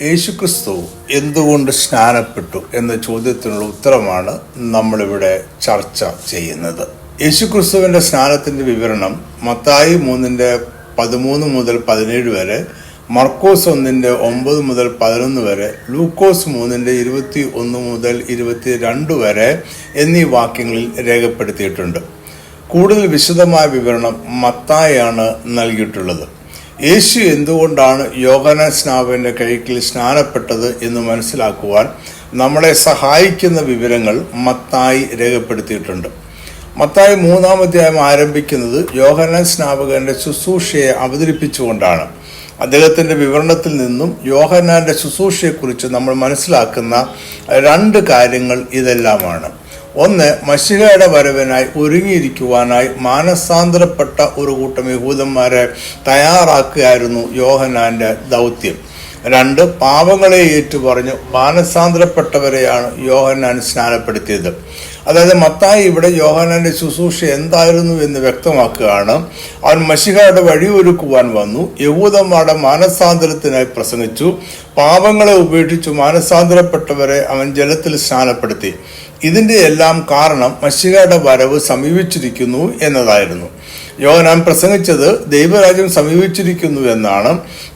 യേശുക്രിസ്തു എന്തുകൊണ്ട് സ്നാനപ്പെട്ടു എന്ന ചോദ്യത്തിനുള്ള ഉത്തരമാണ് നമ്മളിവിടെ ചർച്ച ചെയ്യുന്നത്. യേശുക്രിസ്തുവിന്റെ സ്നാനത്തിന്റെ വിവരണം മത്തായി 3:13 മുതൽ 17 വരെ, മർക്കോസ് 1:9 മുതൽ 11 വരെ, ലൂക്കോസ് 3:21 മുതൽ 22 വരെ എന്നീ വാക്യങ്ങളിൽ രേഖപ്പെടുത്തിയിട്ടുണ്ട്. കൂടുതൽ വിശദമായ വിവരണം മത്തായിയാണ് നൽകിയിട്ടുള്ളത്. യേശു എന്തുകൊണ്ടാണ് യോഹന്നാൻ സ്നാപകന്റെ കൈക്കിൽ സ്നാനപ്പെട്ടത് എന്ന് മനസ്സിലാക്കുവാൻ നമ്മളെ സഹായിക്കുന്ന വിവരങ്ങൾ മത്തായി രേഖപ്പെടുത്തിയിട്ടുണ്ട്. മത്തായി 3-ാം അധ്യായം ആരംഭിക്കുന്നത് യോഹന്നാൻ സ്നാപകന്റെ ശുശ്രൂഷയെ അവതരിപ്പിച്ചുകൊണ്ടാണ്. അദ്ദേഹത്തിന്റെ വിവരണത്തിൽ നിന്നും യോഹന്നാന്റെ ശുശ്രൂഷയെക്കുറിച്ച് നമ്മൾ മനസ്സിലാക്കുന്ന 2 കാര്യങ്ങൾ ഇതെല്ലാമാണ്. ഒന്ന്, മശിഹയുടെ വരവിനായി ഒരുങ്ങിയിരിക്കുവാനായി മാനസാന്തരപ്പെട്ട ഒരു കൂട്ടം യഹൂദന്മാരെ തയ്യാറാക്കുകയായിരുന്നു യോഹന്നാന്റെ ദൗത്യം. 2, പാപങ്ങളെ ഏറ്റുപറഞ്ഞ് മാനസാന്തരപ്പെട്ടവരെയാണ് യോഹന്നാൻ സ്നാനപ്പെടുത്തിയത്. അതായത് മത്തായി ഇവിടെ യോഹന്നാന്റെ ശുശ്രൂഷ എന്തായിരുന്നു എന്ന് വ്യക്തമാക്കുകയാണ്. അവൻ മശിഹയുടെ വഴിയൊരുക്കുവാൻ വന്നു, യഹൂദന്മാരുടെ മാനസാന്തരത്തിനായി പ്രസംഗിച്ചു, പാപങ്ങളെ ഉപേക്ഷിച്ചു മാനസാന്തരപ്പെട്ടവരെ അവൻ ജലത്തിൽ സ്നാനപ്പെടുത്തി. ഇതിന്റെ എല്ലാം കാരണം മശിഹയുടെ വരവ് സമീപിച്ചിരിക്കുന്നു എന്നതായിരുന്നു. യോഹന്നാൻ പ്രസംഗിച്ചത് ദൈവരാജ്യം സമീപിച്ചിരിക്കുന്നു എന്നാണ്.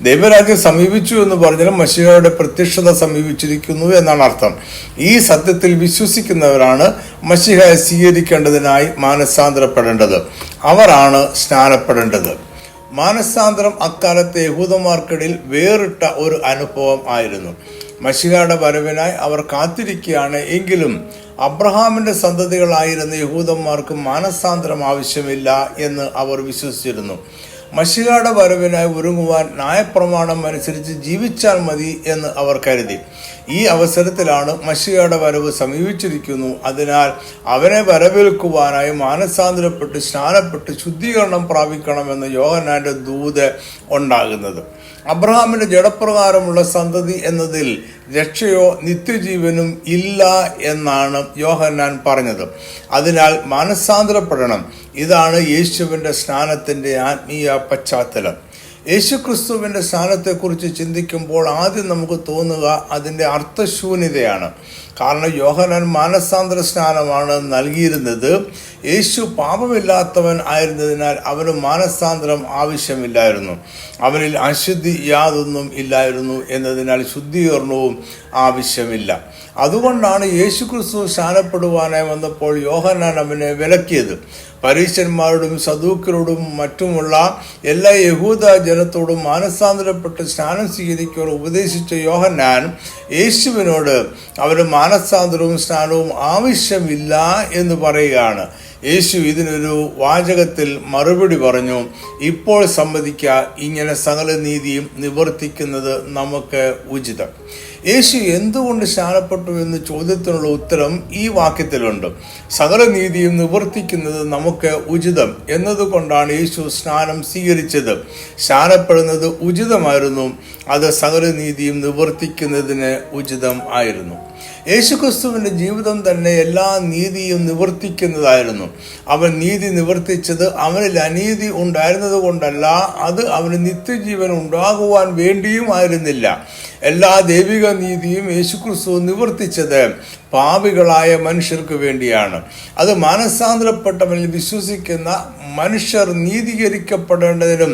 ദൈവരാജ്യം സമീപിച്ചു എന്ന് പറഞ്ഞാൽ മശിഹയുടെ പ്രത്യക്ഷത സമീപിച്ചിരിക്കുന്നു എന്നാണ് അർത്ഥം. ഈ സത്യത്തിൽ വിശ്വസിക്കുന്നവരാണ് മശിഹയെ സ്വീകരിക്കേണ്ടതിനായി മാനസാന്തരപ്പെടേണ്ടത്. അവരാണ് സ്നാനപ്പെടേണ്ടത്. മാനസാന്തരം അക്കാലത്തെ യഹൂദന്മാർക്കിടയിൽ വേറിട്ട ഒരു അനുഭവം ആയിരുന്നു. മശിഹയുടെ വരവിനായി അവർ കാത്തിരിക്കുകയാണ്. എങ്കിലും അബ്രഹാമിന്റെ സന്തതികളായിരുന്ന യഹൂദന്മാർക്ക് മാനസാന്തരം ആവശ്യമില്ല എന്ന് അവർ വിശ്വസിച്ചിരുന്നു. മശിഹയുടെ വരവിനായി ഒരുങ്ങുവാൻ ന്യായപ്രമാണം അനുസരിച്ച് ജീവിച്ചാൽ മതി എന്ന് അവർ കരുതി. ഈ അവസരത്തിലാണ് മശിഹയുടെ വരവ് സമീപിച്ചിരിക്കുന്നു, അതിനാൽ അവനെ വരവേൽക്കുവാനായി മാനസാന്തരപ്പെട്ട് സ്നാനപ്പെട്ട് ശുദ്ധീകരണം പ്രാപിക്കണമെന്ന് യോഹന്നാന്റെ ദൂത് ഉണ്ടാകുന്നത്. അബ്രഹാമിന്റെ ജഡപ്രകാരമുള്ള സന്തതി എന്നതിൽ രക്ഷയോ നിത്യജീവനും ഇല്ല എന്നാണ് യോഹന്നാൻ പറഞ്ഞത്. അതിനാൽ മാനസാന്തരപ്പെടണം. ഇതാണ് യേശുവിന്റെ സ്നാനത്തിന്റെ ആത്മീയ പശ്ചാത്തലം. യേശുക്രിസ്തുവിന്റെ സ്നാനത്തെക്കുറിച്ച് ചിന്തിക്കുമ്പോൾ ആദ്യം നമുക്ക് തോന്നുക അതിൻ്റെ അർത്ഥശൂന്യതയാണ്. കാരണം യോഹന്നാൻ മാനസാന്തര സ്നാനമാണ് നൽകിയിരുന്നത്. യേശു പാപമില്ലാത്തവൻ ആയിരുന്നതിനാൽ അവന് മാനസാന്തരം ആവശ്യമില്ലായിരുന്നു. അവനിൽ അശുദ്ധി യാതൊന്നും ഇല്ലായിരുന്നു എന്നതിനാൽ ശുദ്ധീകരണവും ആവശ്യമില്ല. അതുകൊണ്ടാണ് യേശുക്രിസ്തു സ്നാനപ്പെടുവാനായി വന്നപ്പോൾ യോഹന്നാൻ അവനെ വിലക്കിയത്. പരീശന്മാരോടും സദൂക്യരോടും മറ്റുമുള്ള എല്ലാ യഹൂദ ജനത്തോടും മാനസാന്തരപ്പെട്ട് സ്നാനം സ്വീകരിക്കുവാൻ ഉപദേശിച്ച യോഹന്നാൻ യേശുവിനോട് അവന് മാനസാന്തരവും സ്നാനവും ആവശ്യമില്ല എന്ന് പറയുകയാണ്. യേശു ഇതിനൊരു വാചകത്തിൽ മറുപടി പറഞ്ഞു, ഇപ്പോൾ സമ്മതിക്കുക, ഇങ്ങനെ സകല നീതിയും നിവർത്തിക്കുന്നത് നമുക്ക് ഉചിതം. യേശു എന്തുകൊണ്ട് സ്നാനപ്പെട്ടു എന്ന ചോദ്യത്തിനുള്ള ഉത്തരം ഈ വാക്യത്തിലുണ്ട്. സകല നീതിയും നിവർത്തിക്കുന്നത് നമുക്ക് ഉചിതം എന്നതുകൊണ്ടാണ് യേശു സ്നാനം സ്വീകരിച്ചത്. സ്നാനപ്പെടുന്നത് ഉചിതമായിരുന്നു. അത് സകല നീതിയും നിവർത്തിക്കുന്നതിന് ഉചിതം ആയിരുന്നു. യേശുക്രിസ്തുവിന്റെ ജീവിതം തന്നെ എല്ലാ നീതിയും നിവർത്തിക്കുന്നതായിരുന്നു. അവൻ നീതി നിവർത്തിച്ചത് അവനിൽ അനീതി ഉണ്ടായിരുന്നത് കൊണ്ടല്ല, അത് അവന് നിത്യജീവൻ ഉണ്ടാകുവാൻ വേണ്ടിയും ആയിരുന്നില്ല. എല്ലാ ദൈവിക നീതിയും യേശുക്രിസ്തു നിവർത്തിച്ചത് പാപികളായ മനുഷ്യർക്ക് വേണ്ടിയാണ്. അത് മാനസാന്തരപ്പെട്ടവനിൽ വിശ്വസിക്കുന്ന മനുഷ്യർ നീതീകരിക്കപ്പെടേണ്ടതിനും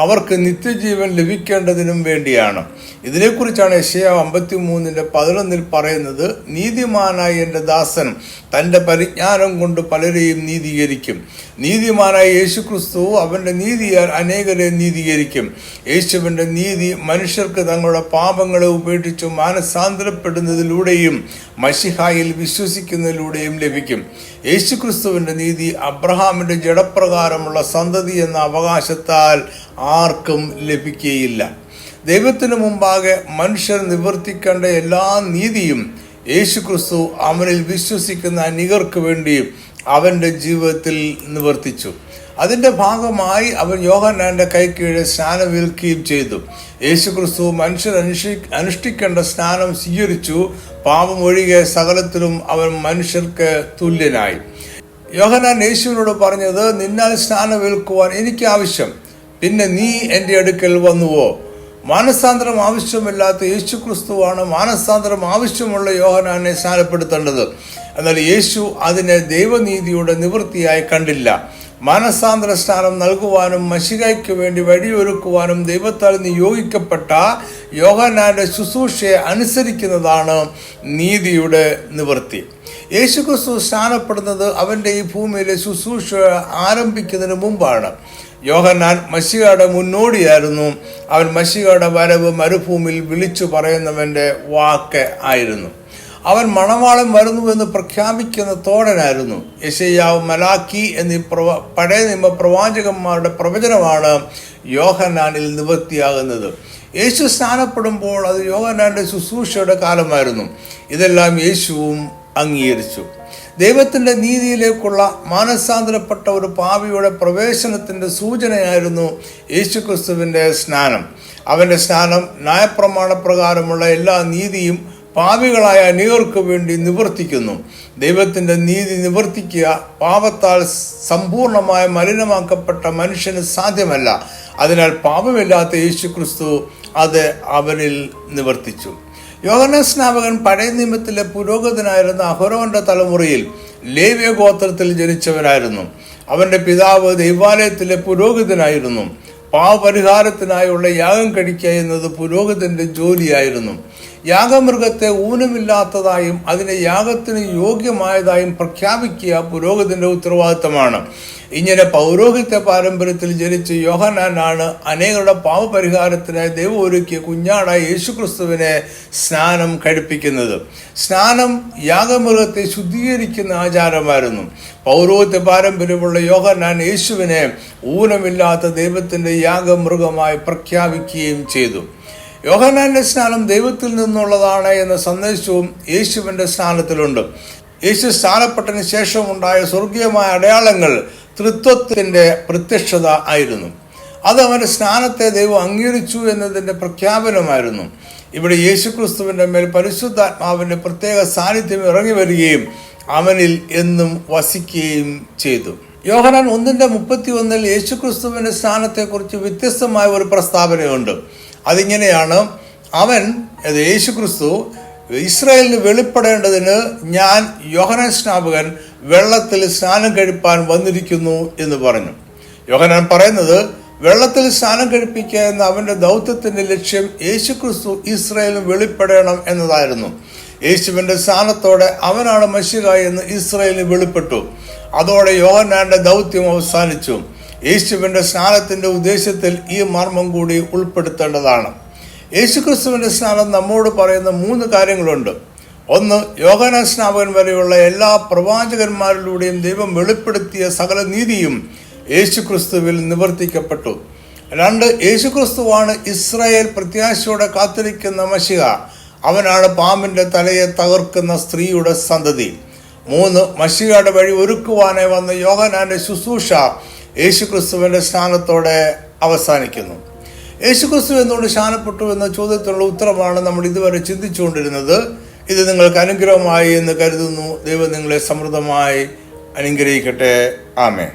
അവർക്ക് നിത്യജീവൻ ലഭിക്കേണ്ടതിനും വേണ്ടിയാണ്. ഇതിനെക്കുറിച്ചാണ് യെശയ്യാ 53:11 പറയുന്നത്, നീതിമാനായ എൻ്റെ ദാസൻ തൻ്റെ പരിജ്ഞാനം കൊണ്ട് പലരെയും നീതീകരിക്കും. നീതിമാനായ യേശുക്രിസ്തു അവൻ്റെ നീതിയാൽ അനേകരെ നീതീകരിക്കും. യേശുവിൻ്റെ നീതി മനുഷ്യർക്ക് തങ്ങളുടെ പാപങ്ങളെ ഉപേക്ഷിച്ച് മാനസാന്തരപ്പെടുന്നതിലൂടെയും മശിഹായിൽ വിശ്വസിക്കുന്നതിലൂടെയും ലഭിക്കും. യേശുക്രിസ്തുവിന്റെ നീതി അബ്രഹാമിന്റെ ജഡപ്രകാരമുള്ള സന്തതി എന്ന അവകാശത്താൽ ആർക്കും ലഭിക്കുകയില്ല. ദൈവത്തിനു മുമ്പാകെ മനുഷ്യർ നിവർത്തിക്കേണ്ട എല്ലാ നീതിയും യേശുക്രിസ്തു അവനിൽ വിശ്വസിക്കുന്ന അനേകർക്ക് വേണ്ടി അവന്റെ ജീവിതത്തിൽ നിവർത്തിച്ചു. അതിന്റെ ഭാഗമായി അവൻ യോഹന്നാന്റെ കൈക്കീഴെ സ്നാനമേൽക്കുകയും ചെയ്തു. യേശുക്രിസ്തു മനുഷ്യർ അനുഷ്ഠിക്കേണ്ട സ്നാനം സ്വീകരിച്ചു. പാപം ഒഴികെ സകലത്തിലും അവൻ മനുഷ്യർക്ക് തുല്യനായി. യോഹന്നാൻ യേശുവിനോട് പറഞ്ഞത്, നിന്നാൽ സ്നാനമേൽക്കുവാൻ എനിക്ക് ആവശ്യം, പിന്നെ നീ എൻ്റെ അടുക്കൽ വന്നുവോ? മാനസാന്തരം ആവശ്യമില്ലാത്ത യേശു ക്രിസ്തുവാണ് മാനസാന്തരം ആവശ്യമുള്ള യോഹന്നാനെ സ്നാനപ്പെടുത്തേണ്ടത്. എന്നാൽ യേശു അതിനെ ദൈവനീതിയുടെ നിവൃത്തിയായി കണ്ടില്ല. മാനസാന്തര സ്നാനം നൽകുവാനും മശിഹായ്ക്ക് വേണ്ടി വഴിയൊരുക്കുവാനും ദൈവത്താൽ നിയോഗിക്കപ്പെട്ട യോഹന്നാന്റെ ശുശ്രൂഷയെ അനുസരിക്കുന്നതാണ് നീതിയുടെ നിവൃത്തി. യേശുക്രിസ്തു സ്നാനപ്പെടുന്നത് അവന്റെ ഈ ഭൂമിയിലെ ശുശ്രൂഷ ആരംഭിക്കുന്നതിന് മുമ്പാണ്. യോഹന്നാൻ മശിഹയുടെ മുന്നോടിയായിരുന്നു. അവൻ മശിഹയുടെ വരവ് മരുഭൂമിയിൽ വിളിച്ചു പറയുന്നവന്റെ വാക്ക് ആയിരുന്നു. അവൻ മണവാളൻ വരുന്നുവെന്ന് പ്രഖ്യാപിക്കുന്ന തോഴനായിരുന്നു. യെശയ്യാവ്, മലാക്കി എന്നീ പഴയ നിയമ പ്രവാചകന്മാരുടെ പ്രവചനമാണ് യോഹന്നാനിൽ നിവൃത്തിയാകുന്നത്. യേശു സ്നാനപ്പെടുമ്പോൾ അത് യോഹന്നാന്റെ ശുശ്രൂഷയുടെ കാലമായിരുന്നു. ഇതെല്ലാം യേശുവും അംഗീകരിച്ചു. ദൈവത്തിന്റെ നീതിയിലേക്കുള്ള മാനസാന്തരപ്പെട്ട ഒരു പാപിയുടെ പ്രവേശനത്തിന്റെ സൂചനയായിരുന്നു യേശുക്രിസ്തുവിന്റെ സ്നാനം. അവന്റെ സ്നാനം ന്യായപ്രമാണപ്രകാരമുള്ള എല്ലാ നീതിയും പാപികളായ അനേകർക്ക് വേണ്ടി നിവർത്തിക്കുന്നു. ദൈവത്തിന്റെ നീതി നിവർത്തിക്കുക പാപത്താൽ സമ്പൂർണമായ മലിനമാക്കപ്പെട്ട മനുഷ്യന് സാധ്യമല്ല. അതിനാൽ പാപമില്ലാത്ത യേശുക്രിസ്തു അത് അവനിൽ നിവർത്തിച്ചു. യോഹന്നാൻ സ്നാപകൻ പഴയ നിയമത്തിലെ പുരോഹിതനായിരുന്ന അഹരോന്റെ തലമുറയിൽ ലേവ്യ ഗോത്രത്തിൽ ജനിച്ചവനായിരുന്നു. അവന്റെ പിതാവ് ദൈവാലയത്തിലെ പുരോഹിതനായിരുന്നു. പാപപരിഹാരത്തിനായുള്ള യാഗം കഴിക്കുക എന്നത് പുരോഹിതന്റെ ജോലിയായിരുന്നു. യാഗമൃഗത്തെ ഊനമില്ലാത്തതായും അതിനെ യാഗത്തിന് യോഗ്യമായതായും പ്രഖ്യാപിക്കുക പുരോഹിതന്റെ ഉത്തരവാദിത്തമാണ്. ഇങ്ങനെ പൗരോഹിത്യ പാരമ്പര്യത്തിൽ ജനിച്ച യോഹന്നാനാണ് അനേകരുടെ പാപപരിഹാരത്തിനായി ദൈവം ഒരുക്കിയ കുഞ്ഞാടായ യേശുക്രിസ്തുവിനെ സ്നാനം കഴിപ്പിക്കുന്നത്. സ്നാനം യാഗമൃഗത്തെ ശുദ്ധീകരിക്കുന്ന ആചാരമായിരുന്നു. പൗരോഹിത്യ പാരമ്പര്യമുള്ള യോഹന്നാൻ യേശുവിനെ ഊനമില്ലാത്ത ദൈവത്തിന്റെ യാഗമൃഗമായി പ്രഖ്യാപിക്കുകയും ചെയ്തു. യോഹന്നാന്റെ സ്നാനം ദൈവത്തിൽ നിന്നുള്ളതാണ് എന്ന സന്ദേശവും യേശുവിന്റെ സ്നാനത്തിലുണ്ട്. യേശു സ്നാനപ്പെട്ടതിന് ശേഷം ഉണ്ടായ സ്വർഗീയമായ അടയാളങ്ങൾ തൃത്വത്തിന്റെ പ്രത്യക്ഷത ആയിരുന്നു. അത് അവന്റെ സ്നാനത്തെ ദൈവം അംഗീകരിച്ചു എന്നതിന്റെ പ്രഖ്യാപനമായിരുന്നു. ഇവിടെ യേശുക്രിസ്തുവിന്റെ മേൽ പരിശുദ്ധാത്മാവിന്റെ പ്രത്യേക സാന്നിധ്യം ഇറങ്ങി വരികയും അവനിൽ എന്നും വസിക്കുകയും ചെയ്തു. യോഹന്നാൻ 1:31 യേശുക്രിസ്തുവിന്റെ സ്നാനത്തെക്കുറിച്ച് വ്യത്യസ്തമായ ഒരു പ്രസ്താവനയുണ്ട്. അതിങ്ങനെയാണ്: അവൻ, യേശുക്രിസ്തു, ഇസ്രായേലിന് വെളിപ്പെടേണ്ടതിന് ഞാൻ യോഹന്നാൻ സ്നാപകൻ വെള്ളത്തിൽ സ്നാനം കഴിപ്പാൻ വന്നിരിക്കുന്നു എന്ന് പറഞ്ഞു. യോഹന്നാൻ പറയുന്നത് വെള്ളത്തിൽ സ്നാനം കഴിപ്പിക്കുക എന്ന അവന്റെ ദൗത്യത്തിന്റെ ലക്ഷ്യം യേശുക്രിസ്തു ഇസ്രായേലിന് വെളിപ്പെടണം എന്നതായിരുന്നു. യേശുവിന്റെ സ്നാനത്തോടെ അവനാണ് മശിഹ എന്ന് ഇസ്രായേലിന് വെളിപ്പെട്ടു. അതോടെ യോഹന്നാന്റെ ദൗത്യം അവസാനിച്ചു. യേശുവിന്റെ സ്നാനത്തിന്റെ ഉദ്ദേശത്തിൽ ഈ മർമ്മം കൂടി ഉൾപ്പെടുത്തേണ്ടതാണ്. യേശുക്രിസ്തുവിന്റെ സ്നാനം നമ്മോട് പറയുന്ന 3 കാര്യങ്ങളുണ്ട്. 1. യോഹന്നാൻ സ്നാപകൻ വരെയുള്ള എല്ലാ പ്രവാചകന്മാരിലൂടെയും ദൈവം വെളിപ്പെടുത്തിയ സകല നീതിയും യേശുക്രിസ്തുവിൽ നിവർത്തിക്കപ്പെട്ടു. 2. യേശുക്രിസ്തുവാണ് ഇസ്രായേൽ പ്രത്യാശയോടെ കാത്തിരിക്കുന്ന മശിഹ. അവനാണ് പാമ്പിന്റെ തലയെ തകർക്കുന്ന സ്ത്രീയുടെ സന്തതി. 3. മശിഹയുടെ വഴി ഒരുക്കുവാനായി വന്ന യോഹന്നാന്റെ ശുശ്രൂഷ യേശുക്രിസ്തുവിന്റെ സ്നാനത്തോടെ അവസാനിക്കുന്നു. യേശുക്രിസ്തു എന്തുകൊണ്ട് സ്നാനപ്പെട്ടു എന്ന ചോദ്യത്തിനുള്ള ഉത്തരമാണ് നമ്മൾ ഇതുവരെ ചിന്തിച്ചുകൊണ്ടിരുന്നത്. ഇത് നിങ്ങൾക്ക് അനുഗ്രഹമായി എന്ന് കരുതുന്നു. ദൈവം നിങ്ങളെ സമൃദ്ധമായി അനുഗ്രഹിക്കട്ടെ. ആമേൻ.